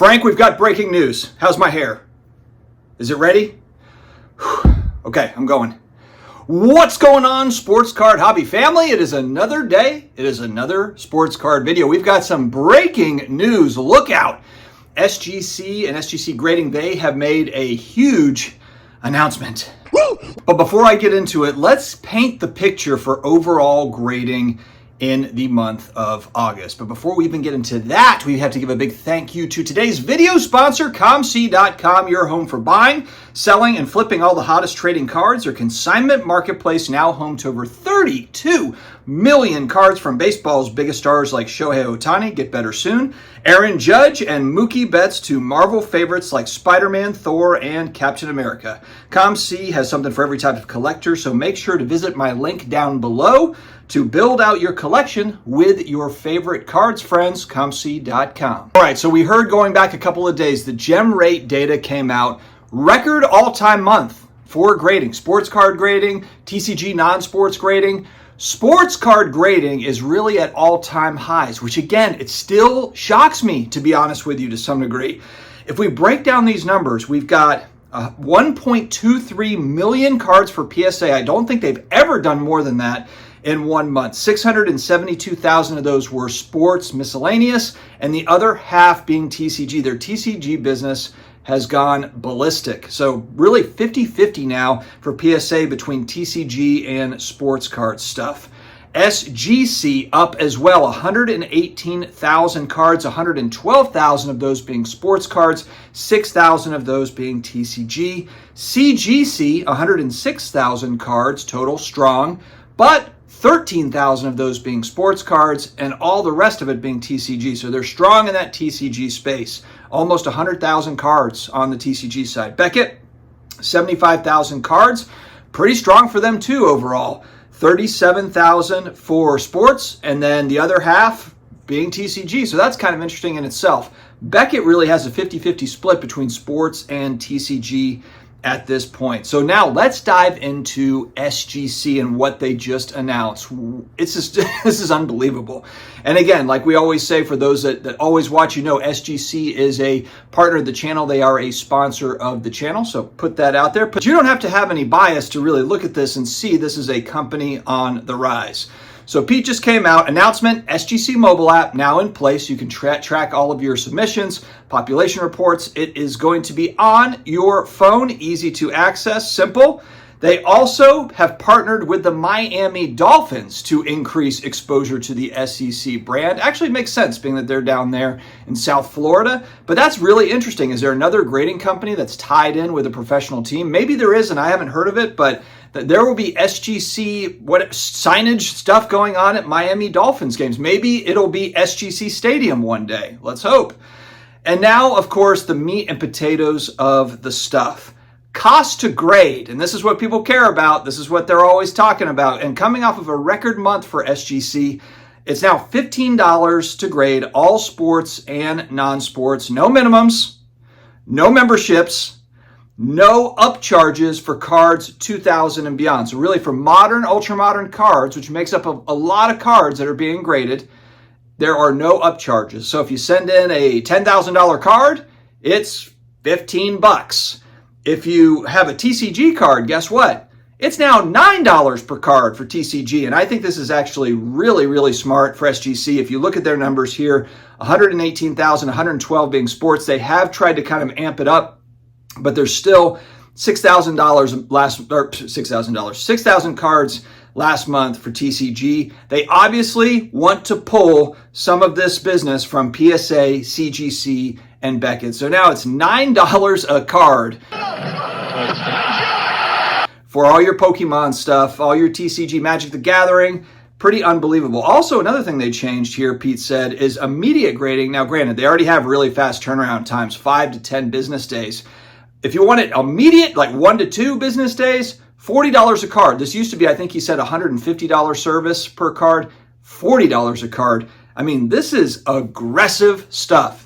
Frank, we've got breaking news. How's my hair? Is it ready? Okay, I'm going. What's going on, sports card hobby family? It is another day. It is another sports card video. We've got some breaking news. Look out. SGC and SGC Grading, they have made a huge announcement. Woo! But before I get into it, let's paint the picture for overall grading in the month of August. But before we even get into that, we have to give a big thank you to today's video sponsor, COMC.com, your home for buying, selling, and flipping all the hottest trading cards. Their consignment marketplace now home to over 32 million cards from baseball's biggest stars like Shohei Ohtani, get better soon, Aaron Judge, and Mookie Betts to Marvel favorites like Spider-Man, Thor, and Captain America. COMC has something for every type of collector, so make sure to visit my link down below to build out your collection with your favorite cards, friends, COMC.com. All right, so we heard going back a couple of days, the gem rate data came out, record all-time month for grading, sports card grading, TCG non-sports grading. Sports card grading is really at all-time highs, which again, it still shocks me, to be honest with you, to some degree. If we break down these numbers, we've got 1.23 million cards for PSA. I don't think they've ever done more than that in 1 month. 672,000 of those were sports miscellaneous, and the other half being TCG. Their TCG business has gone ballistic. So really 50-50 now for PSA between TCG and sports card stuff. SGC up as well, 118,000 cards, 112,000 of those being sports cards, 6,000 of those being TCG. CGC, 106,000 cards total, strong, but 13,000 of those being sports cards and all the rest of it being TCG. So they're strong in that TCG space. Almost 100,000 cards on the TCG side. Beckett, 75,000 cards. Pretty strong for them too overall. 37,000 for sports, and then the other half being TCG. So that's kind of interesting in itself. Beckett really has a 50-50 split between sports and TCG at this point. So now let's dive into SGC and what they just announced. It's just, this is unbelievable. And again, like we always say, for those that always watch, you know, SGC is a partner of the channel. They are a sponsor of the channel. So put that out there. But you don't have to have any bias to really look at this and see this is a company on the rise. So Pete just came out, announcement, SGC mobile app now in place. You can track all of your submissions, population reports. It is going to be on your phone, easy to access, simple. They also have partnered with the Miami Dolphins to increase exposure to the SEC brand. Actually, it makes sense being that they're down there in South Florida. But that's really interesting. Is there another grading company that's tied in with a professional team? Maybe there is, and I haven't heard of it, but there will be SGC signage stuff going on at Miami Dolphins games. Maybe it'll be SGC Stadium one day. Let's hope. And now, of course, the meat and potatoes of the stuff. Cost to grade, and this is what people care about. This is what they're always talking about. And coming off of a record month for SGC, it's now $15 to grade all sports and non-sports. No minimums, no memberships, no upcharges for cards 2,000 and beyond. So really for modern, ultra-modern cards, which makes up a lot of cards that are being graded, there are no upcharges. So if you send in a $10,000 card, it's 15 bucks. If you have a TCG card, guess what? It's now $9 per card for TCG. And I think this is actually really, really smart for SGC. If you look at their numbers here, 118,000, 112 being sports. They have tried to kind of amp it up, but there's still $6,000 6,000 cards last month for TCG. They obviously want to pull some of this business from PSA, CGC, and Beckett. So now it's $9 a card for all your Pokemon stuff, all your TCG, Magic the Gathering. Pretty unbelievable. Also, another thing they changed here, Pete said, is immediate grading. Now, granted, they already have really fast turnaround times, 5 to 10 business days. If you want it immediate, like 1 to 2 business days, $40 a card. This used to be, I think he said, $150 service per card, $40 a card. I mean, this is aggressive stuff.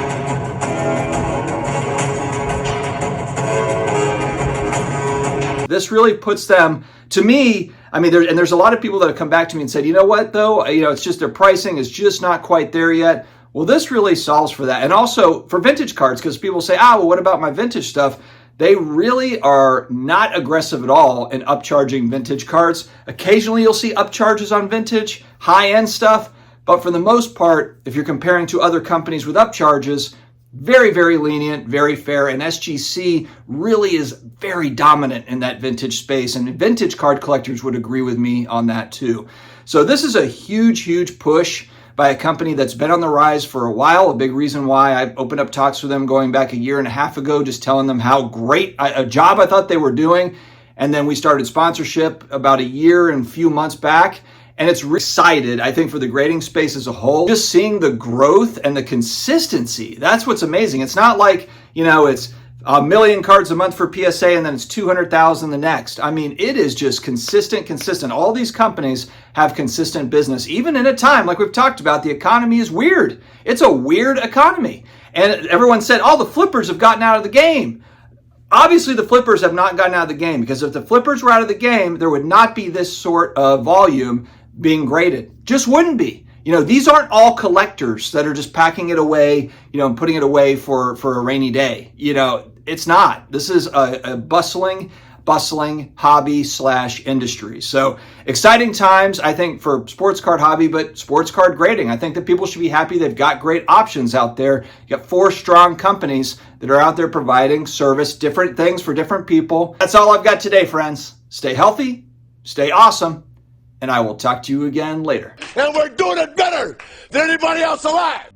This really puts them, to me, I mean, there's a lot of people that have come back to me and said, you know what, though, it's just their pricing is just not quite there yet. Well, this really solves for that. And also for vintage cards, because people say, well, what about my vintage stuff? They really are not aggressive at all in upcharging vintage cards. Occasionally you'll see upcharges on vintage, high-end stuff, but for the most part, if you're comparing to other companies with upcharges, very, very lenient, very fair, and SGC really is very dominant in that vintage space, and vintage card collectors would agree with me on that too. So this is a huge, huge push by a company that's been on the rise for a while. A big reason why I opened up talks with them going back a year and a half ago, just telling them how great a job I thought they were doing. And then we started sponsorship about a year and a few months back. And it's excited, I think, for the grading space as a whole. Just seeing the growth and the consistency. That's what's amazing. It's not like, it's a million cards a month for PSA and then it's 200,000 the next. I mean, it is just consistent. All these companies have consistent business. Even in a time, like we've talked about, the economy is weird. It's a weird economy. And everyone said, the flippers have gotten out of the game. Obviously, the flippers have not gotten out of the game, because if the flippers were out of the game, there would not be this sort of volume being graded. Just wouldn't be. These aren't all collectors that are just packing it away, and putting it away for a rainy day. It's not. This is a bustling hobby/industry. So exciting times, I think, for sports card hobby, but sports card grading. I think that people should be happy they've got great options out there. You got 4 strong companies that are out there providing service, different things for different people. That's all I've got today, friends. Stay healthy, stay awesome, and I will talk to you again later. And we're doing it better than anybody else alive.